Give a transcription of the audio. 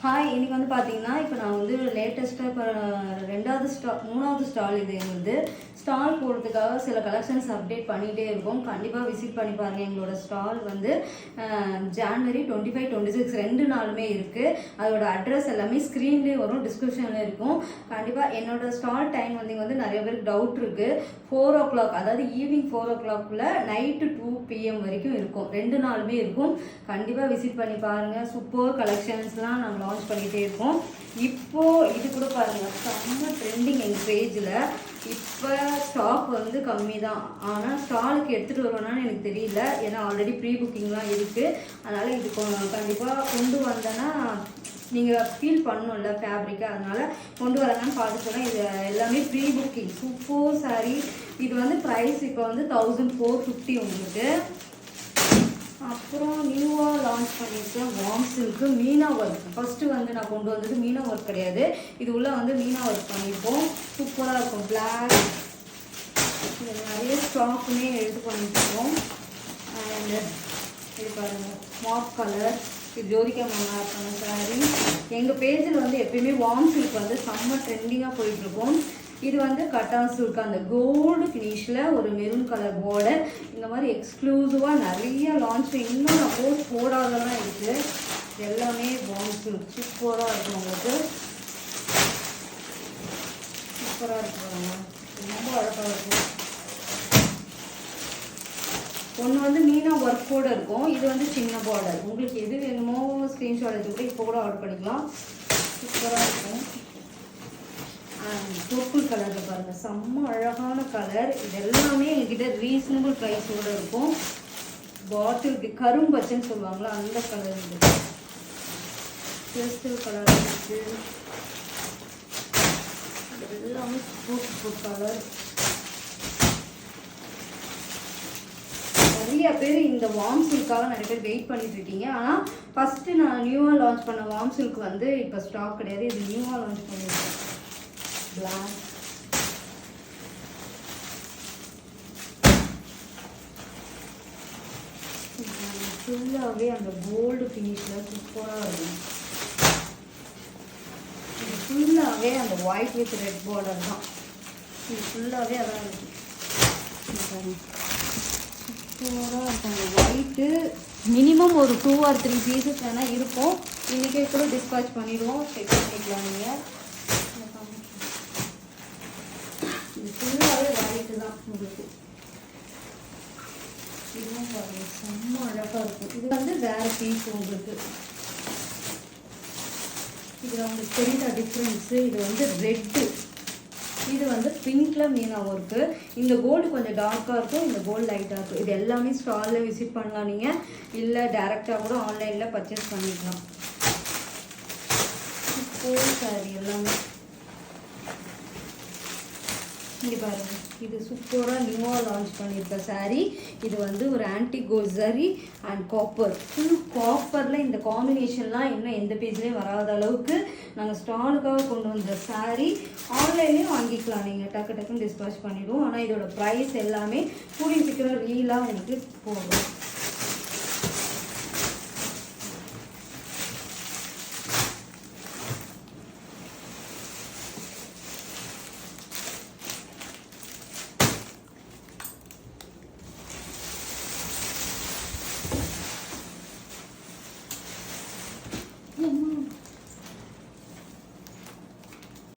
Hi, இன்னைக்கு வந்து பார்த்தீங்கன்னா, இப்போ நான் வந்து லேட்டஸ்ட்டாக இப்போ 3வது ஸ்டால் இது வந்து ஸ்டால் போடுறதுக்காக சில கலெக்ஷன்ஸ் அப்டேட் பண்ணிகிட்டே இருக்கோம். கண்டிப்பாக விசிட் பண்ணி பாருங்கள். எங்களோட ஸ்டால் வந்து ஜான்வரி 25, 26 2 நாளுமே இருக்குது. அதோட அட்ரஸ் எல்லாமே ஸ்க்ரீன்லேயே வரும், டிஸ்கிரிப்ஷனில் இருக்கும். கண்டிப்பாக என்னோட ஸ்டால் டைம் வந்து நிறைய பேருக்கு டவுட் இருக்குது. 4 o'clock, அதாவது ஈவினிங் 4 o'clockல நைட்டு 2 PM வரைக்கும் இருக்கும். 2 நாளுமே இருக்கும். கண்டிப்பாக விசிட் பண்ணி பாருங்கள். சூப்பர் கலெக்ஷன்ஸ்லாம் நாங்கள் லான்ச் பண்ணிகிட்டே இருக்கோம். இப்போது இது கூட பாருங்கள், செம்ம ட்ரெண்டிங் எங்கள் பேஜில். இப்போ ஸ்டாக் வந்து கம்மி தான், ஆனால் ஸ்டாலுக்கு எடுத்துகிட்டு வருவேனான்னு எனக்கு தெரியல. ஏன்னா ஆல்ரெடி ப்ரீ புக்கிங்லாம் இருக்குது. அதனால் இது கண்டிப்பாக கொண்டு வந்தேன்னா நீங்கள் ஃபீல் பண்ணணும்ல ஃபேப்ரிக்கை, அதனால் கொண்டு வரலான்னு பார்த்து சொன்னால். இது எல்லாமே ப்ரீ புக்கிங் சூப்பர் சாரீ. இது வந்து ப்ரைஸ் இப்போ வந்து 1450 உங்களுக்கு. அப்புறம் நியூவாக லான்ச் பண்ணியிருக்கேன் warm silk Meena work. First வந்து நான் கொண்டு வந்தது மீனா ஒர்க் கிடையாது. இது உள்ள வந்து மீனா ஒர்க் பண்ணியிருக்கோம். சூப்பராக இருக்கும். பிளாக் நிறைய ஸ்டாக்குமே எடுத்து பண்ணியிருக்கோம். அண்ட் இது பாருங்கள், ஸ்மார்ட் கலர். இது ஜோதிகா மேமா இருக்காங்க சாரி. எங்கள் பேஜில் வந்து எப்பயுமே வார்ம் சில்க் வந்து செம்ம ட்ரெண்டிங்காக போயிட்டுருக்கோம். இது வந்து கட்டான் சில்க், அந்த கோல்டு ஃபினிஷில் ஒரு மெரூன் கலர் பார்டர். இந்த மாதிரி எக்ஸ்க்ளூசிவாக நிறைய லான்ச் இன்னும் நான் போடாதெல்லாம் இருக்குது. எல்லாமே வார்ம் சில்க் சூப்பராக இருக்கும். உங்களுக்கு சூப்பராக இருக்குங்க, ரொம்ப அழகாக இருக்கும். ஒன்று வந்து மீனா ஒர்க்கோடு இருக்கும், இது வந்து சின்ன பார்டர். உங்களுக்கு எது வேணுமோ ஸ்க்ரீன்ஷாட் எடுத்துக்கிட்டு இப்போ கூட ஆர்டர் பண்ணிக்கலாம். சூப்பராக இருக்கும். பர்பிள் கலரில் பாருங்கள், செம்ம அழகான கலர். இது எல்லாமே எங்ககிட்ட ரீசனபிள் ப்ரைஸோடு இருக்கும். பாட்டில் கரும்பச்சைன்னு சொல்லுவாங்களா, அந்த கலர் இருக்குது. பேஸ்டல் கலர் இருக்குது. எல்லாமே சூப்பர் கலர். நிறைய பேர் இந்த வார்ம் சில்க்காக நிறைய பேர் வெயிட் பண்ணிட்டு இருக்கீங்க. ஆனால் ஃபஸ்ட்டு நான் நியூவாக லான்ச் பண்ண வார்ம் சில்க் வந்து இப்போ ஸ்டாக் கிடையாது. இது நியூவாக லான்ச் பண்ணியிருக்கேன். பிளாக் ஃபுல்லாகவே அந்த கோல்டு ஃபினிஷில் சூப்பராக இருக்கும். இது ஃபுல்லாகவே அந்த ஒயிட் வித் ரெட் பார்டர் தான். இது ஃபுல்லாகவே அதான் இருக்குது. சூப்பராக இருக்கும். அந்த ஒயிட்டு மினிமம் ஒரு 2 or 3 பீசஸ் வேணால் இருக்கும். இன்றைக்கே கூட டிஸ்பேச் பண்ணிடுவோம், செக் பண்ணிக்கலாம். நீங்கள் இது ஃபுல்லாகவே ஒயிட்டு தான் உங்களுக்கு. இதுவும் பாருங்கள், செம்ம அழகாக இருக்கும். இது வந்து வேறு பீஸ் உங்களுக்கு. இதில் உங்களுக்கு தெரியுதா டிஃப்ரென்ஸு? இது வந்து ரெட்டு, இது வந்து பிங்க்கில் மீனா ஒர்க்கு. இந்த கோல்டு கொஞ்சம் டார்க்காக இருக்கும், இந்த கோல்டு லைட்டாக இருக்கும். இது எல்லாமே ஸ்டாலில் விசிட் பண்ணலாம் நீங்கள், இல்லை டேரெக்டாக கூட ஆன்லைனில் பர்ச்சேஸ் பண்ணிக்கலாம். சூப்பர் சாரி எல்லாமே. இங்கே பாருங்கள், இது சூப்பராக நியூவாக லான்ச் பண்ணியிருக்க சாரீ. இது வந்து ஒரு ஆன்டிகோ ஜரி அண்ட் காப்பர், ஃபுல் காப்பரில் இந்த காம்பினேஷன்லாம் இன்னும் எந்த பேஜ்லேயும் வராத அளவுக்கு நாங்கள் ஸ்டாலுக்காக கொண்டு வந்த சாரீ. ஆன்லைன்லேயும் வாங்கிக்கலாம் நீங்கள், டக்குன்னு டிஸ்பேச் பண்ணிவிடுவோம். ஆனால் இதோட ப்ரைஸ் எல்லாமே கூடிய சீக்கிரம் ரீலாக உங்களுக்கு போகும்.